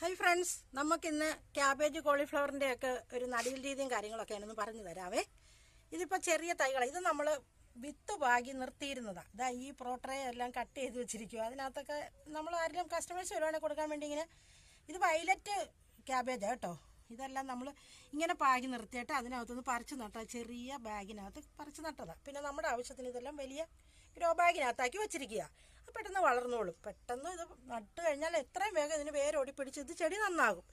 Hi friends, നമുക്കിന്ന് cabbage കോളിഫ്ലവറിൻ്റെ ഒക്കെ ഒരു നടീൽ രീതിയും കാര്യങ്ങളൊക്കെയാണെന്ന് പറഞ്ഞു തരാവേ. ഇതിപ്പോൾ ചെറിയ തൈകൾ, ഇത് നമ്മൾ വിത്ത് പാകി നിർത്തിയിരുന്നതാണ്. ഇതാ ഈ പ്രോട്രേ എല്ലാം കട്ട് ചെയ്ത് വെച്ചിരിക്കുക. അതിനകത്തൊക്കെ നമ്മൾ ആരെങ്കിലും കസ്റ്റമേഴ്സ് വരുവാണെങ്കിൽ കൊടുക്കാൻ വേണ്ടി ഇങ്ങനെ, ഇത് വയലറ്റ് ക്യാബേജാണ് കേട്ടോ. ഇതെല്ലാം നമ്മൾ ഇങ്ങനെ പാകി നിർത്തിയിട്ട് അതിനകത്തുനിന്ന് പറിച്ച് നട്ടാൽ, ചെറിയ ബാഗിനകത്ത് പറിച്ച് നട്ടതാണ്. പിന്നെ നമ്മുടെ ആവശ്യത്തിന് ഇതെല്ലാം വലിയ ഗ്രോ ബാഗിനകത്താക്കി വെച്ചിരിക്കുക. പെട്ടെന്ന് വളർന്നോളും. പെട്ടെന്ന് ഇത് നട്ട് കഴിഞ്ഞാൽ എത്രയും വേഗം ഇതിന് വേരോടി പിടിച്ച് ഇത് ചെടി നന്നാകും.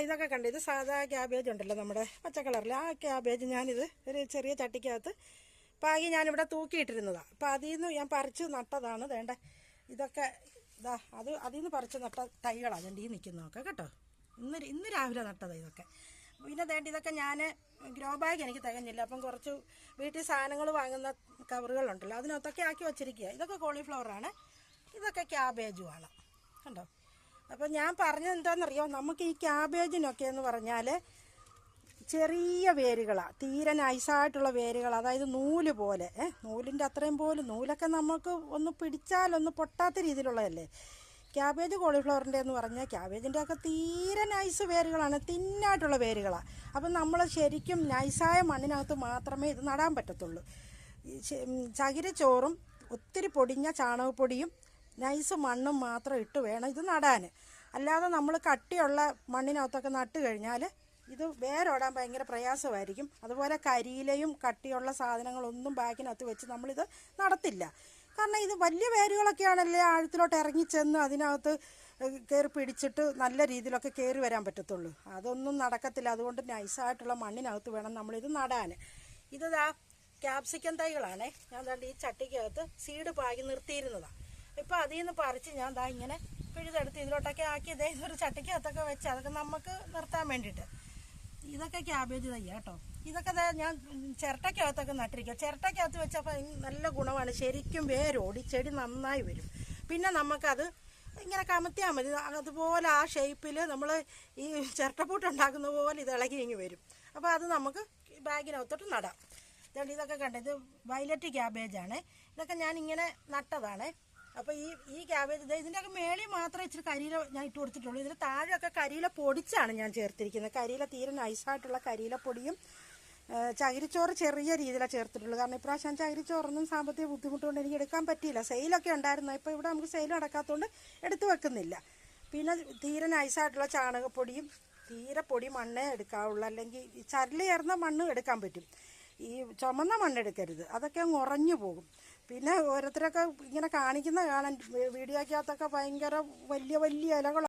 ഇതൊക്കെ കണ്ട്, ഇത് സാധാ ക്യാബേജ് ഉണ്ടല്ലോ നമ്മുടെ പച്ച കളറിൽ, ആ ക്യാബേജ് ഞാനിത് ഒരു ചെറിയ ചട്ടിക്കകത്ത് പാകി ഞാനിവിടെ തൂക്കിയിട്ടിരുന്നതാണ്. അപ്പോൾ അതിൽ നിന്ന് ഞാൻ പറിച്ച് നട്ടതാണ്. വേണ്ട ഇതൊക്കെ അതിൽ നിന്ന് പറിച്ച് നട്ട തൈകളാണ് അതിൻ്റെ ഈ നിൽക്കുന്നതൊക്കെ കേട്ടോ. ഇന്ന് രാവിലെ നട്ടതാണ് ഇതൊക്കെ. പിന്നെ വേണ്ട ഇതൊക്കെ ഞാൻ ഗ്രോ ബാഗ് എനിക്ക് തികഞ്ഞില്ല, അപ്പം കുറച്ച് വീട്ടിൽ സാധനങ്ങൾ വാങ്ങുന്ന കവറുകളുണ്ടല്ലോ അതിനകത്തൊക്കെ ആക്കി വച്ചിരിക്കുക. ഇതൊക്കെ കോളിഫ്ലവറാണ്, ഇതൊക്കെ ക്യാബേജുമാണ് കണ്ടോ. അപ്പം ഞാൻ പറഞ്ഞത് എന്താണെന്നറിയോ, നമുക്ക് ഈ ക്യാബേജിനൊക്കെ എന്ന് പറഞ്ഞാൽ ചെറിയ വേരുകളാണ്, തീരെ നൈസായിട്ടുള്ള വേരുകൾ, അതായത് നൂല് പോലെ, നൂലിൻ്റെ അത്രയും പോലും നൂലൊക്കെ നമുക്ക് ഒന്ന് പിടിച്ചാലൊന്ന് പൊട്ടാത്ത രീതിയിലുള്ളതല്ലേ. ക്യാബേജ് കോളിഫ്ലവറിൻ്റെ എന്ന് പറഞ്ഞാൽ ക്യാബേജിൻ്റെ ഒക്കെ തീരെ നൈസ് വേരുകളാണ്, തിന്നായിട്ടുള്ള വേരുകളാണ്. അപ്പം നമ്മൾ ശരിക്കും നൈസായ മണ്ണിനകത്ത് മാത്രമേ ഇത് നടാൻ പറ്റത്തുള്ളൂ. ചകിരിച്ചോറും ഒത്തിരി പൊടിഞ്ഞ ചാണകപ്പൊടിയും നൈസ് മണ്ണും മാത്രം ഇട്ട് വേണം ഇത് നടാൻ. അല്ലാതെ നമ്മൾ കട്ടിയുള്ള മണ്ണിനകത്തൊക്കെ നട്ട് കഴിഞ്ഞാൽ ഇത് വേരോടാൻ ഭയങ്കര പ്രയാസമായിരിക്കും. അതുപോലെ കരിയിലയും കട്ടിയുള്ള സാധനങ്ങളൊന്നും ബാഗിനകത്ത് വെച്ച് നമ്മളിത് നടത്തില്ല. കാരണം ഇത് വലിയ വേരുകളൊക്കെ ആണല്ലേ ആഴത്തിലോട്ട് ഇറങ്ങിച്ചെന്ന് അതിനകത്ത് കയറി പിടിച്ചിട്ട് നല്ല രീതിയിലൊക്കെ കയറി വരാൻ പറ്റത്തുള്ളൂ. അതൊന്നും നടക്കത്തില്ല. അതുകൊണ്ട് നൈസായിട്ടുള്ള മണ്ണിനകത്ത് വേണം നമ്മളിത് നടാൻ. ഇതാ ക്യാപ്സിക്കം തൈകളാണേ. ഞാൻ ഈ ചട്ടിക്കകത്ത് സീഡ് പാകി നിർത്തിയിരുന്നതാണ്. ഇപ്പോൾ അതിൽ നിന്ന് പറിച്ച് ഞാൻ ഇങ്ങനെ പിഴുതെടുത്ത് ഇതിലോട്ടൊക്കെ ആക്കി ഇതൊരു ചട്ടിക്കകത്തൊക്കെ വെച്ച് അതൊക്കെ നമുക്ക് നിർത്താൻ വേണ്ടിയിട്ട്. ഇതൊക്കെ ക്യാബേജ് തയ്യാ കേട്ടോ. ഇതൊക്കെ ഞാൻ ചിരട്ടയ്ക്കകത്തൊക്കെ നട്ടിരിക്കുക. ചിരട്ടയ്ക്കകത്ത് വെച്ചപ്പോൾ നല്ല ഗുണമാണ്, ശരിക്കും വേരോടി ചെടി നന്നായി വരും. പിന്നെ നമുക്കത് ഇങ്ങനെ കമത്തിയാൽ മതി, അതുപോലെ ആ ഷേപ്പിൽ നമ്മൾ ഈ ചിരട്ടപ്പൂട്ടുണ്ടാക്കുന്ന പോലെ ഇത് ഇളകി ഇങ്ങ് വരും. അപ്പോൾ അത് നമുക്ക് ബാഗിനകത്തോട്ട് നടാം. ഇതൊക്കെ കണ്ടത്, ഇത് വയലറ്റ് ക്യാബേജാണ്. ഇതൊക്കെ ഞാൻ ഇങ്ങനെ നട്ടതാണ്. അപ്പോൾ ഈ ക്യാബേജ് ഇതിൻ്റെയൊക്കെ മേളിൽ മാത്രമേ ഇച്ചിരി കരിയില ഞാൻ ഇട്ട് കൊടുത്തിട്ടുള്ളൂ. ഇതിന് താഴെയൊക്കെ കരിയില പൊടിച്ചാണ് ഞാൻ ചേർത്തിരിക്കുന്നത്. കരിയില തീരെ നൈസായിട്ടുള്ള കരിയില പൊടിയും ചകിരിച്ചോറ് ചെറിയ രീതിയിലാണ് ചേർത്തിട്ടുള്ളൂ. കാരണം ഇപ്രാവശ്യം ചകിരിച്ചോറൊന്നും സാമ്പത്തിക ബുദ്ധിമുട്ടുകൊണ്ട് എനിക്ക് എടുക്കാൻ പറ്റിയില്ല. സെയിലൊക്കെ ഉണ്ടായിരുന്നു, ഇപ്പോൾ ഇവിടെ നമുക്ക് സെയിൽ നടക്കാത്തതുകൊണ്ട് എടുത്തു വെക്കുന്നില്ല. പിന്നെ തീരെ നൈസായിട്ടുള്ള ചാണകപ്പൊടിയും തീരെ പൊടി മണ്ണേ എടുക്കാവുള്ളൂ, അല്ലെങ്കിൽ ഈ ചരല് ചേർന്ന മണ്ണ് എടുക്കാൻ പറ്റും. ഈ ചുമന്ന മണ്ണെടുക്കരുത്, അതൊക്കെ അങ്ങ് ഉറഞ്ഞു പോകും. പിന്നെ ഓരോരുത്തരൊക്കെ ഇങ്ങനെ കാണിക്കുന്ന കാണാൻ വീഡിയോക്കകത്തൊക്കെ ഭയങ്കര വലിയ വലിയ ഇലകൾ